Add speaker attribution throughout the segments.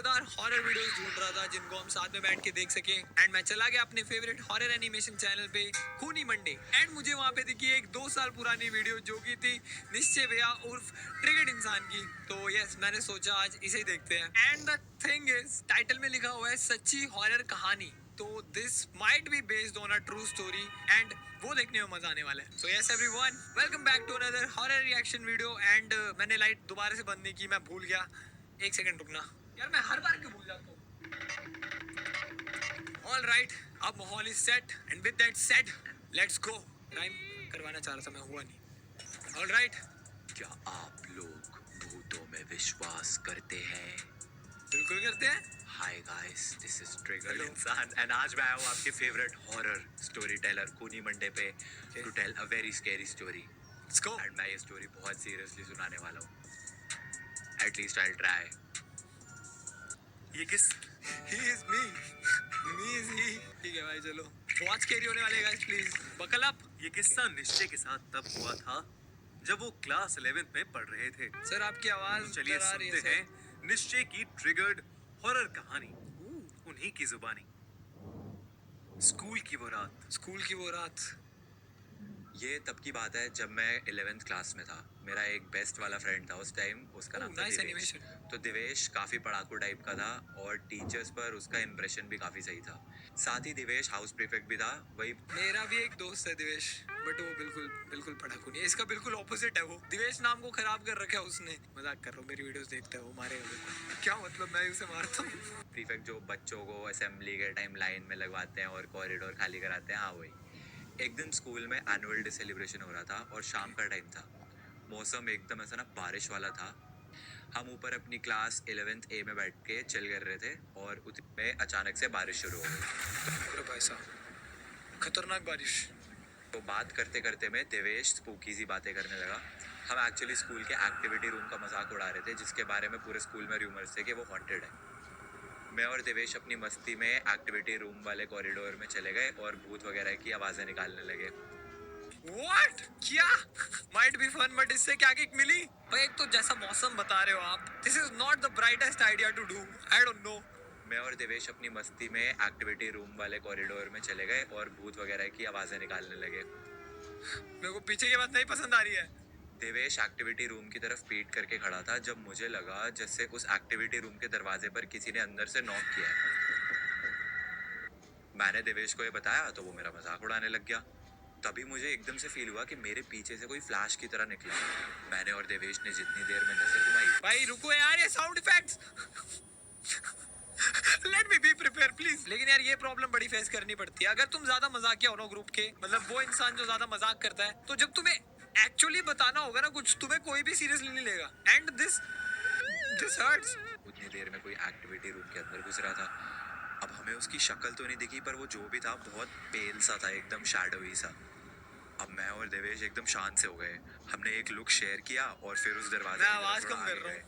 Speaker 1: मजेदार horror videos ढूंढ रहा था जिनको हम साथ में बैठ के देख सके एंड मैं चला गया अपने फेवरेट हॉरर एनिमेशन चैनल पे खूनी मंडे एंड मुझे वहां पे दिखी एक 2 साल पुरानी वीडियो जो की थी निश्चय भैया उर्फ ट्रिगर्ड इंसान की। तो यस मैंने सोचा आज इसे ही देखते हैं and the thing is title में लिखा हुआ है सच्ची हॉरर कहानी। तो this might be based on a true story and वो देखने में मजा आने वाला है। So yes everyone welcome back to another horror reaction video and मैंने लाइट दोबारा से बंद नहीं की, मैं भूल गया। एक सेकंड रुकना यार, मैं हर बार क्यों भूल जाता हूँ। ऑल राइट, अब माहौल is set and with that set let's go. Rhyme करवाना चाह रहा था मैं, हुआ नहीं। ऑल राइट,
Speaker 2: क्या आप लोग भूतों में विश्वास करते हैं?
Speaker 1: बिल्कुल करते हैं।
Speaker 2: Hi guys, this is triggered
Speaker 1: Hello.
Speaker 2: Insaan and आज मैं आया हूँ आपके favourite horror story teller Khooni Monday पे to tell a very scary story.
Speaker 1: Let's go.
Speaker 2: And मैं ये स्टोरी बहुत सीरियसली सुनाने वाला हूँ। At least I try. ये किस
Speaker 1: he is me is he. ठीक है भाई, चलो बहुत स्कैरी होने वाले गाइस, प्लीज बकल अप।
Speaker 3: ये किस्सा निश्चय के साथ तब हुआ था जब वो क्लास 11th में पढ़ रहे थे।
Speaker 1: सर आपकी आवाज
Speaker 3: तो चलिए
Speaker 1: डरा रही
Speaker 3: सुनते
Speaker 1: है
Speaker 3: हैं निश्चय की ट्रिगर्ड हॉरर कहानी उन्हीं की जुबानी। स्कूल की वो रात।
Speaker 1: स्कूल की वो रात।
Speaker 2: ये तब की बात है जब मैं 11th क्लास में था। मेरा एक बेस्ट वाला फ्रेंड था उस टाइम, उसका नाम था
Speaker 1: नाइस
Speaker 2: दिवेश।
Speaker 1: एनिमेशन।
Speaker 2: तो दिवेश काफी पढ़ाकू टाइप का था और टीचर्स पर उसका इंप्रेशन भी काफी सही था। साथ ही दिवेश हाउस प्रीफेक्ट भी था। वही
Speaker 1: मेरा भी एक दोस्त है दिवेश, बट वो बिल्कुल बिल्कुल पढ़ाकू नहीं है। इसका बिल्कुल ऑपोजिट है। वो दिवेश नाम को खराब कर रखा है उसने। मजाक कर रहा हूँ, मेरी वीडियोस देखता है वो, मारेगा। क्या मतलब, मैं उसे मारता हूँ।
Speaker 2: प्रीफेक्ट जो बच्चों को असेंबली के टाइम लाइन में लगवाते हैं और कॉरिडोर खाली कराते हैं, हाँ वही। एक दिन स्कूल में एनुअल डे सेलिब्रेशन हो रहा था और शाम का टाइम था। मौसम एकदम ऐसा ना बारिश वाला था। हम ऊपर अपनी क्लास 11th ए में बैठ के चिल कर रहे थे और उतने में अचानक से बारिश शुरू हो गई।
Speaker 1: अरे भाई साहब, खतरनाक बारिश।
Speaker 2: तो बात करते करते में देवेश स्पूकी सी बातें करने लगा। हम एक्चुअली स्कूल के एक्टिविटी रूम का मजाक उड़ा रहे थे जिसके बारे में पूरे स्कूल में रूमर्स थे कि वो हॉन्टेड है। मैं और देवेश अपनी मस्ती में एक्टिविटी रूम वाले कॉरिडोर में चले गए और भूत वगैरह की आवाजें निकालने लगे।
Speaker 1: What? क्या? Might be fun, but इससे क्या किक मिली? भाई एक तो जैसा मौसम बता रहे हो आप, this is not the brightest idea to do. I don't know.
Speaker 2: मैं और देवेश अपनी मस्ती में एक्टिविटी रूम वाले कॉरिडोर में चले गए और भूत वगैरह की आवाजें निकालने लगे।
Speaker 1: मेरे को पीछे की बात नहीं पसंद आ रही है।
Speaker 2: देवेश एक्टिविटी रूम की तरफ पीट करके खड़ा था जब मुझे लगा जैसे उस एक्टिविटी रूम के दरवाजे पर किसी ने अंदर से नॉक किया है। मैंने देवेश को ये बताया तो वो मेरा मजाक उड़ाने लग गया। तभी मुझे एकदम से फील हुआ कि मेरे पीछे से कोई फ्लैश की तरह निकला। मैंने और देवेश ने जितनी देर में नजर घुमाई।
Speaker 1: भाई रुको यार, ये sound effects. Let me be prepare please. लेकिन यार ये प्रॉब्लम बड़ी फेस करनी पड़ती है अगर तुम ज्यादा मजाकिया हो ना ग्रुप के। मतलब वो इंसान जो ज्यादा मजाक करता है, तो जब तुम्हें एक्चुअली बताना होगा ना कुछ, तुम्हें कोई भी सीरियसली नहीं लेगा। And this hurts.
Speaker 2: उतनी देर में कोई एक्टिविटी रूम के अंदर घुस रहा था। अब हमें उसकी शक्ल तो नहीं दिखी, पर वो जो भी था बहुत पेल सा था, एकदम शैडोई सा। अब मैं और देवेश एकदम शांत से हो गए। हमने एक लुक शेयर किया और फिर उस दरवाजे
Speaker 1: मैं
Speaker 2: की
Speaker 1: आवाज
Speaker 2: तरफ
Speaker 1: कम
Speaker 2: आगे
Speaker 1: कर रहा
Speaker 2: गए।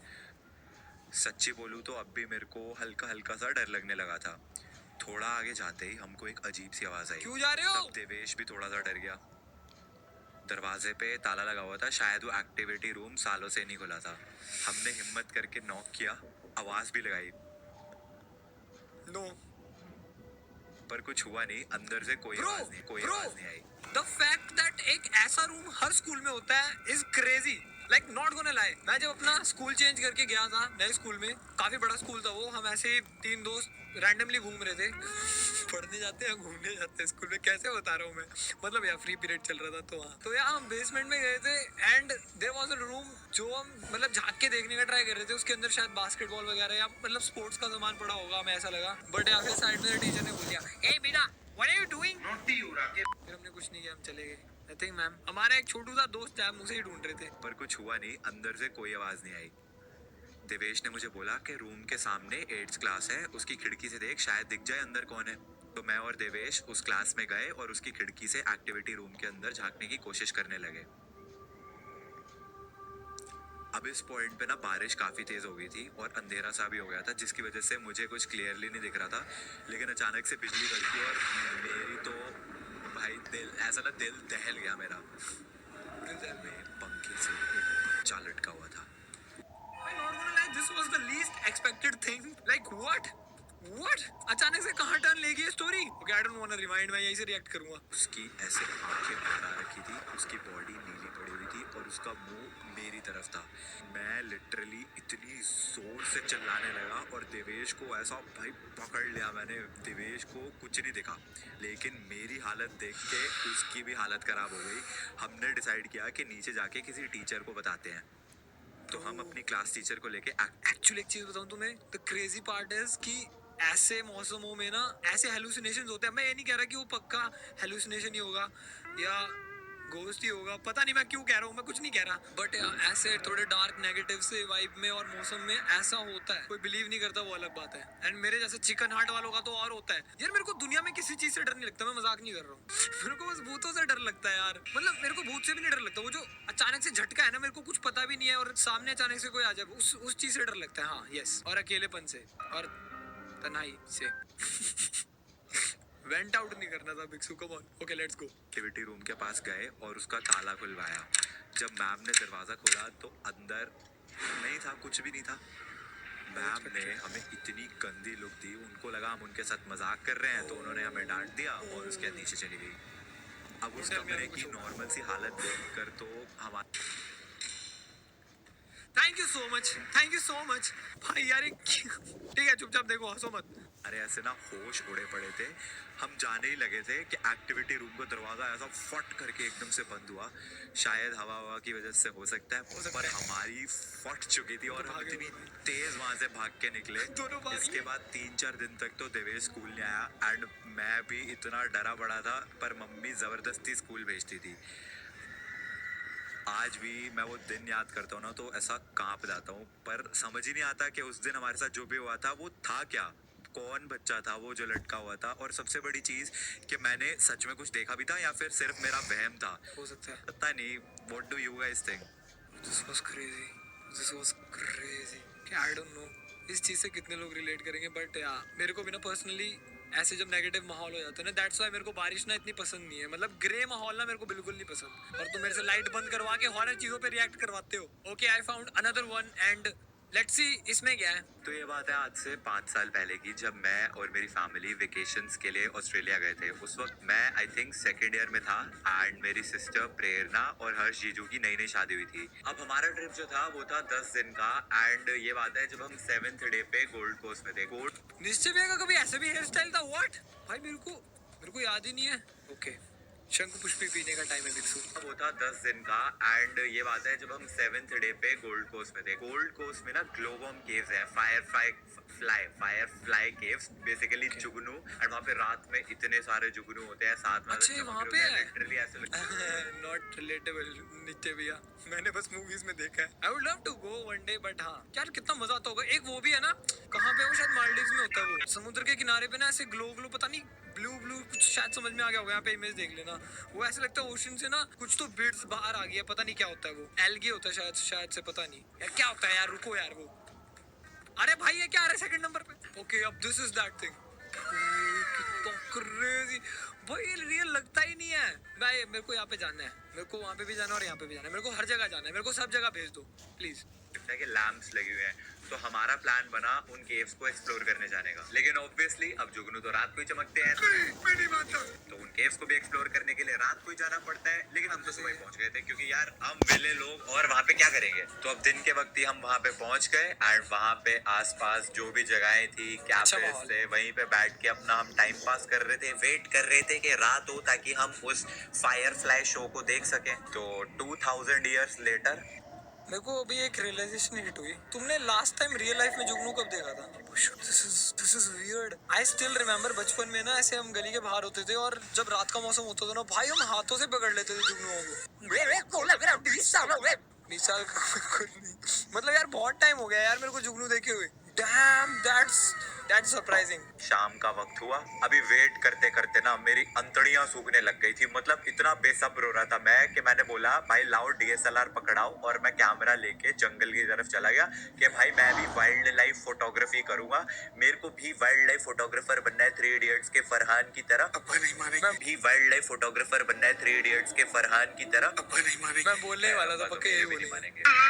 Speaker 2: सच्ची बोलूं तो अब भी मेरे को हल्का हल्का सा डर लगने लगा था। थोड़ा आगे जाते ही हमको एक अजीब सी आवाज आई।
Speaker 1: क्यों जा रहे हो?
Speaker 2: तब देवेश भी थोड़ा सा डर गया। दरवाजे पे ताला लगा हुआ था, शायद वो एक्टिविटी रूम सालों से नहीं खुला था। हमने हिम्मत करके नॉक किया, आवाज भी लगाई,
Speaker 1: नो।
Speaker 2: पर कुछ हुआ नहीं। अंदर से कोई
Speaker 1: Bro,
Speaker 2: आवाज नहीं, कोई
Speaker 1: bro.
Speaker 2: आवाज नहीं आई।
Speaker 1: द फैक्ट दैट एक ऐसा रूम हर स्कूल में होता है is crazy. Like not gonna लाई। मैं जब अपना स्कूल चेंज करके गया था नए स्कूल में, काफी बड़ा स्कूल था वो, हम ऐसे ही 3 दोस्त रैंडमली घूम रहे थे। पढ़ने जाते हैं घूमने जाते हैं स्कूल में, कैसे बता रहा हूँ मैं। मतलब यार फ्री पीरियड चल रहा था तो वहाँ तो यार हम बेसमेंट में गए थे and there was a room जो हम मतलब झांक के देखने का ट्राई कर रहे थे। उसके अंदर शायद बास्केटबॉल वगैरह या मतलब स्पोर्ट्स का सामान पड़ा होगा, हमें ऐसा लगा। बट या फिर साइड में टीचर ने बोल दिया, ए बेटा what are you doing?
Speaker 3: Naughty उड़ा के
Speaker 1: फिर हमने कुछ नहीं किया, हम चले गए। Nothing ma'am. हमारा एक छोटू सा दोस्त है, हम उसे ही ढूंढ रहे थे।
Speaker 2: पर कुछ हुआ नहीं, अंदर से कोई आवाज नहीं आई। देवेश ने मुझे बोला कि रूम के सामने 8th क्लास है, उसकी खिड़की से देख, शायद दिख जाए अंदर कौन है। तो मैं और देवेश उस क्लास में गए और उसकी खिड़की से एक्टिविटी रूम के अंदर झांकने की कोशिश करने लगे। अब इस पॉइंट पे ना बारिश काफी तेज हो गई थी और अंधेरा सा भी हो गया था, जिसकी वजह से मुझे कुछ क्लियरली नहीं दिख रहा था। लेकिन अचानक से बिजली कड़की और मेरी तो भाई दिल ऐसा ना दिल दहल गया मेरा। में पंखे से एक बच्चा लटका हुआ था।
Speaker 1: Not gonna lie, this was the least expected thing. Like what अचानक से कहाँ टर्न ले गई story. Okay I don't want to remind. मैं यहीं से रिएक्ट करूंगा.
Speaker 2: उसकी ऐसे आंखें भरा रखी थी, उसकी बॉडी नीली पड़ी हुई थी और उसका मुंह मेरी तरफ था. मैं लिटरली इतनी जोर से चिल्लाने लगा और देवेश को ऐसा भाई पकड़ लिया मैंने. देवेश को कुछ नहीं दिखा, लेकिन मेरी हालत देख के उसकी भी हालत खराब हो गई. हमने डिसाइड किया कि नीचे जाके किसी टीचर को बताते हैं. तो हम अपनी क्लास टीचर को लेके
Speaker 1: एक्चुअली एक चीज बताऊं तुम्हें. द क्रेजी पार्ट इज कि ऐसे मौसमों में ना ऐसे हेलुसिनेशंस होते हैं. मैं ये नहीं कह रहा कि वो पक्का हेलुसिनेशन ही होगा या घोस्ट ही होगा. पता नहीं मैं क्यों कह रहा हूँ. मैं कुछ नहीं कह रहा. बट ऐसे थोड़े डार्क नेगेटिव से वाइब में और मौसम में ऐसा होता है. कोई बिलीव नहीं करता वो अलग बात है. एंड मेरे जैसे चिकन हार्ट वालों का तो और होता है यार. मेरे को दुनिया में किसी चीज से डर नहीं लगता. मैं मजाक नहीं कर रहा हूँ. मेरे को बस भूतों से डर लगता है यार. मतलब मेरे को भूत से भी नहीं डर लगता. वो जो अचानक से झटका है ना, मेरे को कुछ पता भी नहीं है और सामने अचानक से कोई आ जाए, उस चीज से डर लगता है. हाँ यस. और अकेलेपन से और तन्हाई से. वेंट आउट नहीं करना था बिक्सू. Come on. Okay let's go.
Speaker 2: Activity room के पास गए और उसका ताला खुलवाया. जब मैम ने दरवाज़ा खोला तो अंदर नहीं था, कुछ भी नहीं था. मैम ने हमें इतनी गंदी लुक दी. उनको लगा हम उनके साथ मजाक कर रहे हैं, तो उन्होंने हमें डांट दिया और उसके नीचे चली गई. अब उस कमरे की नॉर्मल सी हालत देखकर तो हमारा
Speaker 1: थैंक यू सो मच भाई यार. ठीक है चुपचाप देखो, हंसो मत.
Speaker 2: अरे ऐसे ना होश उड़े पड़े थे. हम जाने ही लगे थे कि एक्टिविटी रूम का दरवाजा ऐसा फट करके एकदम से बंद हुआ. शायद हवा की वजह से हो सकता है, पर हमारी फट चुकी थी और हम इतनी तेज वहां से भाग के निकले.
Speaker 1: दोनों भाग
Speaker 2: इसके बाद 3-4 दिन तक तो देवेश स्कूल नहीं आया. एंड मैं भी इतना डरा पड़ा था, पर मम्मी जबरदस्ती स्कूल भेजती थी. आज भी मैं वो दिन याद करता हूँ ना तो ऐसा कांप जाता हूँ. पर समझ ही नहीं आता कि उस दिन हमारे साथ जो भी हुआ था वो था क्या. कौन बच्चा था वो जो लटका हुआ था, और सबसे बड़ी चीज कि मैंने सच में कुछ देखा भी था या फिर सिर्फ मेरा वहम था.
Speaker 1: हो सकता है.
Speaker 2: पता नहीं. What do you guys think?
Speaker 1: This was crazy. I don't know इस चीज से कितने लोग रिलेट करेंगे. बट यार मेरे को भी ना पर्सनली ऐसे जब नेगेटिव माहौल हो जाता है ना, दैट्स व्हाई मेरे को बारिश ना इतनी पसंद नहीं है. मतलब ग्रे माहौल ना मेरे को बिल्कुल नहीं पसंद. और तुम मेरे से लाइट बंद करवा के हॉरर चीजों पे रिएक्ट करवाते हो. Okay I found another one and let's see इसमें क्या है.
Speaker 2: तो ये बात है आज से 5 साल पहले की, जब मैं और मेरी फैमिली वेकेशंस के लिए ऑस्ट्रेलिया गए थे. उस वक्त मैं आई थिंक सेकेंड ईयर में था एंड मेरी सिस्टर प्रेरणा और हर्ष जीजू की नई शादी हुई थी. अब हमारा ट्रिप जो था वो था 10 दिन का. एंड ये बात है जब हम 7th डे पे गोल्ड कोस्ट में थे.
Speaker 1: निश्चय भैया का कभी ऐसा भी हेयर स्टाइल था. व्हाट भाई मेरे को याद ही नहीं है. ओके शंकु पुष्पी पीने का टाइम है बिक्सू.
Speaker 2: वो था 10 दिन का. एंड ये बात है जब हम 7th डे पे गोल्ड कोस्ट में थे. गोल्ड कोस्ट में ना ग्लोबम केव्स है, fire fly caves, basically Jugnu. And वहाँ पे रात में इतने सारे जुगनू होते हैं साथ में.
Speaker 1: अच्छा वहाँ पे है.
Speaker 2: लिटरली ऐसे
Speaker 1: नॉट रिलेटेबल नित्य भैया. मैंने बस मूवीज में देखा है. I would love to go one day. But हाँ यार कितना मजा आता होगा. एक वो भी है ना, कहाँ पे वो शायद मालदीव्स में होता है. वो समुद्र के किनारे पे ना ऐसे ग्लो पता नहीं ब्लू कुछ शायद समझ में आ गया होगा. यहाँ पे इमेज देख लेना. वो ऐसे लगता है ओशन से ना कुछ तो बिट्स बाहर आ गया. पता नहीं क्या होता है वो. एल्गे होता है शायद से. पता नहीं यार क्या होता है यार. रुको यार वो. अरे भाई ये क्या आ रहा है सेकंड नंबर पे. ओके अब दिस इज दैट थिंग. कितना क्रेजी भाई. ये रियल लगता ही नहीं है भाई. मेरे को यहाँ पे जाना है. मेरे को वहाँ पे भी जाना है और यहाँ पे भी जाना है. मेरे को हर जगह जाना है. मेरे को सब जगग भेज दो प्लीज.
Speaker 2: कि लैंप्स लगे हुए हैं. तो हमारा प्लान बना उन केव्स को एक्सप्लोर करने जाने का. लेकिन ऑब्वियसली अब जुगनू तो रात को ही चमकते हैं, तो उन केव्स को भी एक्सप्लोर करने के लिए रात को ही जाना पड़ता है. लेकिन हम तो सुबह पहुंच गए थे क्योंकि यार हम वेले लोग और वहाँ पे क्या करेंगे. तो अब दिन के वक्त ही हम वहाँ पे पहुंच गए. एंड वहाँ पे आसपास जो भी जगहें थी, कैफेज थे, वहीं पे बैठ के अपना हम टाइम पास कर रहे थे. वेट कर रहे थे कि रात हो ताकि हम उस फायरफ्लाई शो को देख सकें. तो 2000 ईयर्स लेटर
Speaker 1: मेरे को अभी एक रियलाइजेशन हिट हुई. तुमने लास्ट टाइम रियल लाइफ में जुगनू कब देखा था. This is weird. I still remember बचपन में ना ऐसे हम गली के बाहर होते थे और जब रात का मौसम होता था ना भाई हम हाथों से पकड़ लेते थे जुगनुओं को. 20 साल का मतलब यार बहुत टाइम हो गया यार मेरे को जुगनू देखे हुए. Dam that's That's surprising.
Speaker 2: शाम का वक्त हुआ। अभी वेट करते करते ना मेरी अंतड़ियां सूखने लग गई थी। मतलब इतना बेसब्र हो रहा था मैं कि मैंने बोला भाई लाओ डीएसएलआर पकड़ाओ, और मैं कैमरा लेके जंगल की तरफ चला गया कि भाई मैं भी वाइल्ड लाइफ फोटोग्राफी करूंगा, मेरे को भी वाइल्ड लाइफ फोटोग्राफर बनना है 3 इडियट्स के फरहान की तरह।
Speaker 3: अब्बा नहीं मानेंगे,
Speaker 2: भी वाइल्ड लाइफ फोटोग्राफर बनना है 3 इडियट्स के फरहान की तरह।
Speaker 3: अब्बा नहीं मानेंगे।
Speaker 1: मैं बोलने वाला था पक्के यही
Speaker 2: मेरे भी नहीं
Speaker 1: बोलेंगे।
Speaker 2: मानेंगे।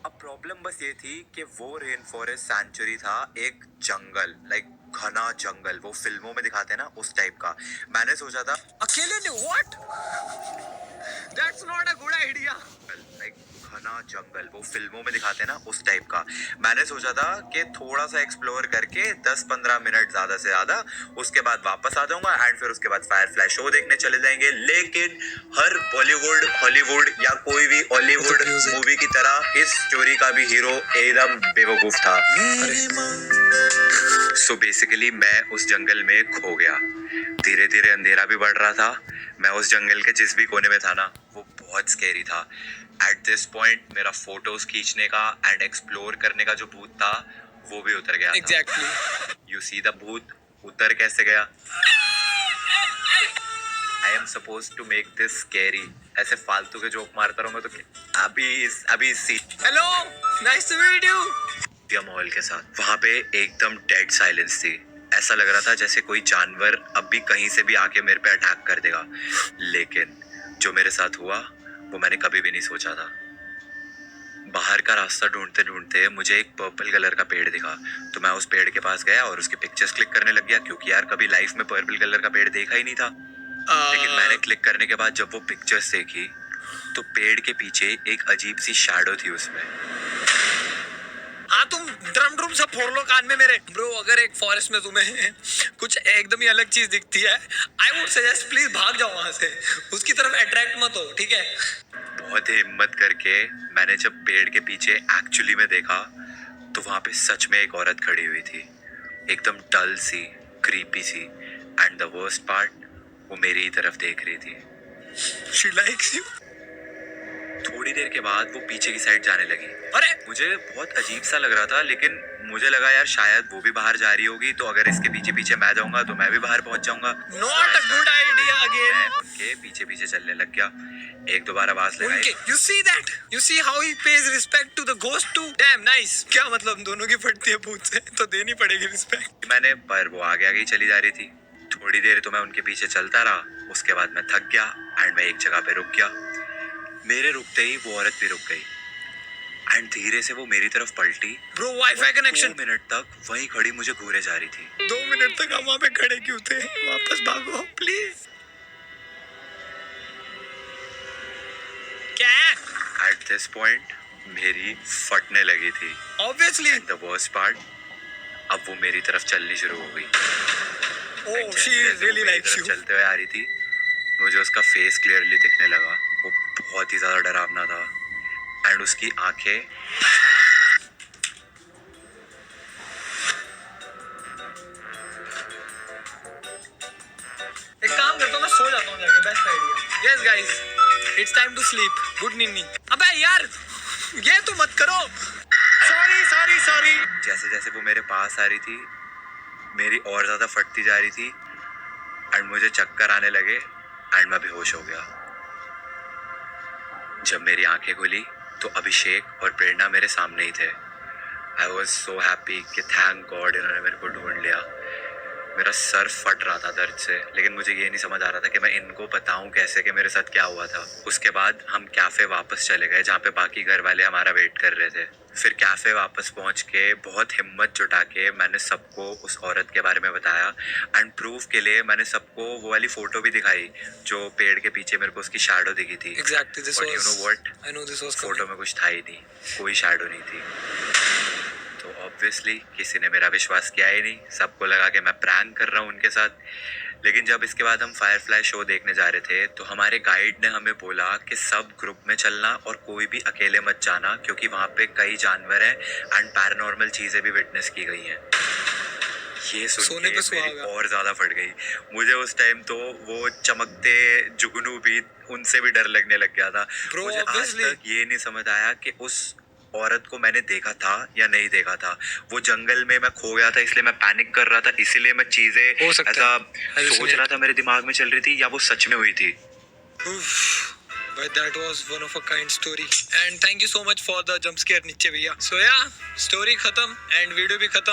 Speaker 2: अब प्रॉब्लम बस ये थी कि वो रेन फॉरेस्ट सैंचुरी था, एक जंगल, लाइक घना जंगल, वो फिल्मों में दिखाते हैं ना उस टाइप का। मैंने सोचा था
Speaker 1: अकेले ने what? That's not a good idea.
Speaker 2: Like घना जंगल, वो फिल्मों में दिखाते हैं ना उस टाइप का। मैंने सोचा था कि थोड़ा सा एक्सप्लोर करके 10-15 मिनट ज्यादा से ज्यादा, उसके बाद वापस आ जाऊंगा एंड फिर उसके बाद फायरफ्लाई शो देखने चले जाएंगे। लेकिन हर बॉलीवुड, हॉलीवुड या कोई भी हॉलीवुड मूवी की तरह इस स्टोरी का भी हीरो एकदम बेवकूफ था। सो बेसिकली मैं उस जंगल में खो गया। धीरे धीरे अंधेरा भी बढ़ रहा था। मैं उस जंगल के जिस भी कोने में था ना, वो बहुत स्कैरी था। एट दिस पॉइंट मेरा फोटोज खींचने का एंड एक्सप्लोर करने का जो भूत था वो भी उतर गया
Speaker 1: Exactly.
Speaker 2: था। यू सी द भूत उतर कैसे गया? I am suppose to make this scary. ऐसे फालतू के जोक मारता रहूंगा तो अभी सी
Speaker 1: Hello. Nice to meet you.
Speaker 2: माहौल के साथ वहां पे एकदम डेड साइलेंस थी। ऐसा लग रहा था जैसे कोई जानवर अब भी कहीं से भी आके मेरे पे अटैक कर देगा। लेकिन जो मेरे साथ हुआ वो मैंने कभी भी नहीं सोचा था। बाहर का रास्ता ढूंढते ढूंढते मुझे एक पर्पल कलर का पेड़ दिखा, तो मैं उस पेड़ के पास गया और उसकी पिक्चर्स क्लिक करने लग गया, क्योंकि यार कभी लाइफ में पर्पल कलर का पेड़ देखा ही नहीं था। लेकिन मैंने क्लिक करने के बाद जब वो पिक्चर्स देखी तो पेड़ के पीछे एक अजीब सी शैडो थी उसमें।
Speaker 1: हाँ तुम ड्रम ड्रूम सब फोड़ लो कान में मेरे। ब्रो अगर एक फॉरेस्ट में तुम्हें कुछ एकदम ही अलग चीज दिखती है, आई वुड सजेस्ट प्लीज भाग जाओ वहां से, उसकी तरफ अट्रैक्ट मत हो, ठीक है?
Speaker 2: बहुत ही हिम्मत करके मैंने जब पेड़ के पीछे एक्चुअली में देखा तो वहां पे सच में एक औरत खड़ी हुई थी, एकदम डल सी, क्रीपी सी, एंड द वर्स्ट पार्ट वो मेरी ही तरफ देख रही थी।
Speaker 1: She likes you.
Speaker 2: थोड़ी देर के बाद वो पीछे की साइड जाने लगी।
Speaker 1: अरे
Speaker 2: मुझे बहुत अजीब सा लग रहा था, लेकिन मुझे लगा यार शायद वो भी बाहर जा रही होगी, तो अगर इसके पीछे पीछे मैं जाऊंगा तो मैं भी बाहर पहुंच जाऊंगा।
Speaker 1: नॉट अ गुड आइडिया
Speaker 2: मैं
Speaker 1: अगेन।
Speaker 2: उनके पीछे पीछे चलने लग गया। एक दो बार आवाज लगाई।
Speaker 1: उनके you see that? You see how he pays respect to the ghost too? Damn nice. क्या मतलब दोनों की फटती है भूत से, तो देनी पड़ेगी रिस्पेक्ट।
Speaker 2: मैंने, पर वो आगे आगे चली जा रही थी। थोड़ी देर तो मैं उनके पीछे चलता रहा, उसके बाद मैं थक गया एंड मैं एक जगह पे रुक गया। मेरे रुकते ही वो औरत भी रुक गई एंड धीरे से वो मेरी तरफ पलटी।
Speaker 1: Bro wifi connection.
Speaker 2: 2 मिनट तक वहीं खड़ी मुझे घूरे जा रही थी।
Speaker 1: 2 मिनट तक हम वहां पे खड़े क्यों थे? वापस भागो प्लीज। क्या?
Speaker 2: एट दिस पॉइंट मेरी फटने लगी थी।
Speaker 1: Obviously.
Speaker 2: द वर्स्ट पार्ट, अब वो मेरी तरफ चलनी शुरू हो गई।
Speaker 1: Oh,
Speaker 2: जैसे
Speaker 1: she
Speaker 2: जैसे वो
Speaker 1: really
Speaker 2: मेरी
Speaker 1: likes
Speaker 2: तरफ
Speaker 1: you.
Speaker 2: चलते हुए आ रही थी, मुझे उसका फेस क्लियरली दिखने लगा। वो बहुत ही ज्यादा डरावना था एंड उसकी आंखें
Speaker 1: एक काम करता हूँ, मैं सो जाता हूँ जाके, best idea. Yes guys, it's time to sleep. Good निन्नी। अबे यार ये तो मत करो। सॉरी।
Speaker 2: जैसे जैसे वो मेरे पास आ रही थी, मेरी और ज्यादा फटती जा रही थी एंड मुझे चक्कर आने लगे एंड मैं बेहोश हो गया। जब मेरी आंखें खुली तो अभिषेक और प्रेरणा मेरे सामने ही थे। आई वॉज सो हैप्पी कि थैंक गॉड इन्होंने मेरे को ढूंढ लिया। मेरा सर फट रहा था दर्द से, लेकिन मुझे ये नहीं समझ आ रहा था कि मैं इनको बताऊं कैसे कि मेरे साथ क्या हुआ था। उसके बाद हम कैफे वापस चले गए जहाँ पे बाकी घर वाले हमारा वेट कर रहे थे। फिर कैफे वापस पहुँच के बहुत हिम्मत जुटा के मैंने सबको उस औरत के बारे में बताया एंड प्रूफ के लिए मैंने सबको वो वाली फोटो भी दिखाई जो पेड़ के पीछे मेरे को उसकी शैडो दिखी थी।
Speaker 1: Exactly, this
Speaker 2: But you
Speaker 1: was.
Speaker 2: know what?
Speaker 1: I know this was
Speaker 2: photo
Speaker 1: coming.
Speaker 2: में कुछ था ही नहीं, कोई शैडो नहीं थी। तो ऑब्वियसली किसी ने मेरा विश्वास किया ही नहीं, सबको लगा कि मैं प्रैंक कर रहा हूँ उनके साथ। लेकिन जब इसके बाद हम फायरफ्लाई शो देखने जा रहे थे तो हमारे गाइड ने हमें बोला कि सब ग्रुप में चलना और कोई भी अकेले मत जाना, क्योंकि वहाँ पे कई जानवर हैं एंड पैरानॉर्मल चीजें भी विटनेस की गई हैं। ये सुन
Speaker 1: सोने
Speaker 2: के
Speaker 1: पे
Speaker 2: मेरी
Speaker 1: सुहागा।
Speaker 2: और ज्यादा फट गई। मुझे उस टाइम तो वो चमकते जुगनू भी, उनसे भी डर लगने लग गया था।
Speaker 1: Bro,
Speaker 2: मुझे आज
Speaker 1: obviously.
Speaker 2: तक ये नहीं समझ आया कि उस औरत को मैंने देखा था या नहीं देखा था। वो जंगल में मैं खो गया था इसलिए मैं पैनिक कर रहा था, इसीलिए मैं चीजें
Speaker 1: हो सकता
Speaker 2: ऐसा
Speaker 1: है,
Speaker 2: सोच रहा था, मेरे दिमाग में चल रही थी, या वो सच में हुई थी।
Speaker 1: But that was one of a kind story. And thank you so much for the jump scare, निश्चय भैया. So yeah, story खत्म and video भी खत्म.